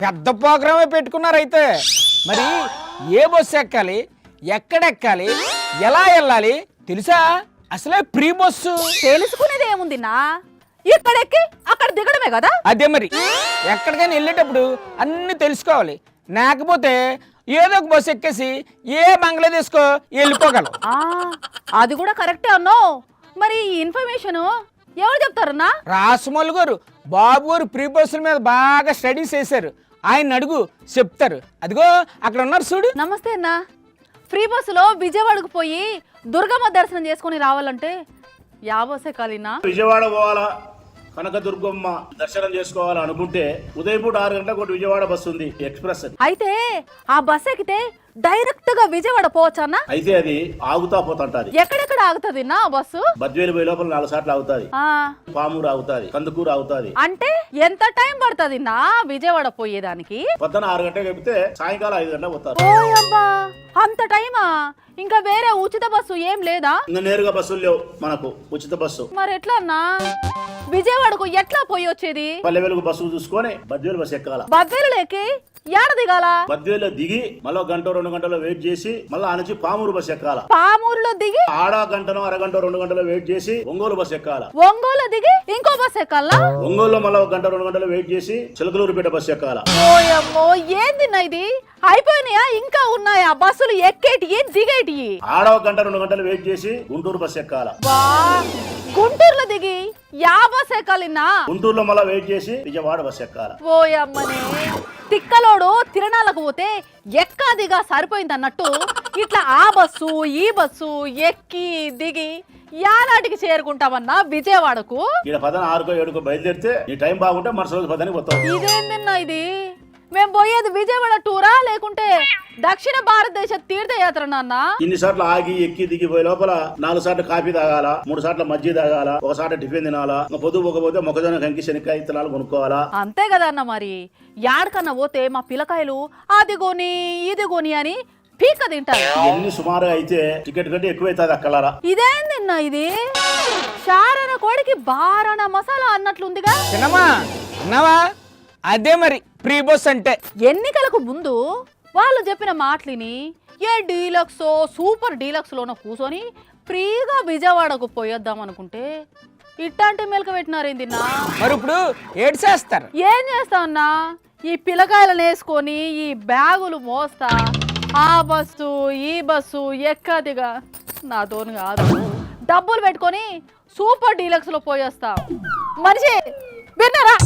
పెద్ద ప్రోగ్రామే పెట్టుకున్నారు అయితే. మరి ఏ బస్సు ఎక్కాలి, ఎక్కడెక్కాలి, ఎలా వెళ్ళాలి తెలుసా? అసలే ఫ్రీ బస్సు. తెలుసుకునేది ఏముంది నా, ఇక్కడ ఎక్కి అక్కడ దిగడమే కదా. అదే మరి ఎక్కడికైనా వెళ్ళేటప్పుడు అన్ని తెలుసుకోవాలి. లేకపోతే ఏదో ఒక బస్సు ఎక్కేసి ఏ బంగ్లాదేశ్కో వెళ్ళిపోగలం. అది కూడా కరెక్టే అన్నావు. మరి ఈ ఇన్ఫర్మేషన్ ఎవరు చెప్తారన్నా? రాసుమల్లు గారు, బాబు గారు ఫ్రీ బస్సుల మీద బాగా స్టడీస్ చేశారు. ఆయన అడుగు చెప్తారు. అదిగో అక్కడ ఉన్నారు చూడు. నమస్తే అన్నా. ఫ్రీ బస్సులో విజయవాడకు పోయి దుర్గమ్మ దర్శనం చేసుకుని రావాలంటే యా బస్సే కాలినా? విజయవాడ పోవాలా, కనకదుర్గమ్మ దర్శనం చేసుకోవాలా అనుకుంటే ఉదయపూట 6 గంటలకు ఒకటి విజయవాడ బస్సు ఉంది, ఎక్స్ప్రెస్ అది. అయితే ఆ బస్ ఎక్కితే డైరెక్ట్ గా విజయవాడ పోవచ్చన్నా? అయితే అది ఆగుతా పోతుంటది. ఎక్కడెక్కడ ఆగుతుంది నా బస్సు? బద్వేలు పోయే లోపల 4 సార్లు ఆగుతాది, ఆ పామూరు ఆగుతాది, కందుకూరు ఆగుతాది. అంటే ఎంత టైం పడుతుంది నా విజయవాడ పోయేదానికి? పొద్దున 6 గంటలకు చెప్తే సాయంకాలం 5 గంటలకు పోతారు. ఓయబ్బా, అంత టైమా? ఇంకా వేరే ఉచిత బస్సు ఏం లేదా? ఇంకా నేరుగా బస్సులు లేవు మనకు, ఉచిత బస్సు. మరి ఎట్లా అన్నా విజయవాడకు ఎట్లా పోయి వచ్చేది? పల్లె వెలుగు బస్సు చూసుకొని బద్వేలు బస్సు ఎక్కాల. బద్వేలుకి ఏడ దిగాల? బద్వేలు దిగి మళ్ళీ 1-2 గంటలు వెయిట్ చేసి మళ్ళీ ఆ నుంచి పామూరు బస్సు ఎక్కాల. పామూరులో దిగి ఆడ గంటనో అరగంట 2 గంటలు వెయిట్ చేసి ఒంగోలు బస్సు ఎక్కాల. ఒంగోలు దిగి ఇంకో బస్సు ఎక్కాలా? ఒంగోలులో మళ్ళీ 1-2 గంటలు వెయిట్ చేసి చిలకలూరుపేట బస్సు ఎక్కాల. ఓయమ్మో, ఏందిన్నా ఇది? అయిపోయినాయా ఇంకా ఉన్నాయా బస్సులు ఎక్కేటి దిగేటి? ఆడ 1-2 గంటలు వెయిట్ చేసి గుంటూరు బస్సు ఎక్కాల. బా, గుంటూరులో దిగి యా బస్ ఎక్కాలిన్నా? గుంటూరులో మళ్ళీ వెయిట్ చేసి విజయవాడ బస్సు ఎక్కాల. ఓయమ్మనే, తిక్కలోడు తిరణాలకు పోతే ఎక్కాదిగా సరిపోయింది అన్నట్టు ఇట్లా ఆ బస్సు ఈ బస్సు ఎక్కి దిగి యానాటికి చేరుకుంటామన్నా విజయవాడకు? ఇక్కడ 6-7 బయలుదేరితే ఈ టైం బాగుంటే మరుసటి రోజు 10కి పోతాం. ఇదేందన్నా ఇది? మేము పోయేది విజయవాడ టూరా లేకుంటే దక్షిణ భారతదేశ తీర్థయాత్ర నాన్న? ఇన్నిసార్లు ఆగి ఎక్కి దిగి పోయే లోపల 4 సార్లు కాఫీ తాగాల, 3 సార్లు మజ్జి తాగాల, 1 సార్లు టిఫిన్ తినాలా, పొద్దు పోకపోతే మొక్కజొన్న కంకి శనక్కాయ ఇత్తనాలు కొనుక్కోవాలా. అంతే కదా అన్న. మరి యాడకన్నా పోతే మా పిల్లకాయలు అది కొని ఇది కొని అని పీక తింటారు. ఇవన్నీ సుమారుగా అయితే టికెట్ కంటే ఎక్కువైతుంది అక్కలారా. ఇదేందిన్నా ఇది? శారణ కోడికి బారణ మసాలా అన్నట్లుందిగా. చిన్నమ్మా అన్నావా? అదే మరి ఫ్రీ బస్ అంటే. ఎన్నికలకు ముందు వాళ్ళు చెప్పిన మాటలిని ఏ డీలక్సో సూపర్ డీలక్స్ లోనో కూర్చొని ఫ్రీగా విజయవాడకు పోయొద్దాం అనుకుంటే ఇట్లాంటి మెలక పెట్టినారేందిన్నా? మరి ఇప్పుడు ఏడు చేస్తారు. ఏం చేస్తామన్నా? ఈ పిల్లకాయలను వేసుకొని ఈ బ్యాగులు మోస్తా ఆ బస్సు ఈ బస్సు ఎక్కదిగా నాతోని కాదు. డబ్బులు పెట్టుకొని సూపర్ డీలక్స్ లో పోయేస్తా. మనిషి విన్నారా?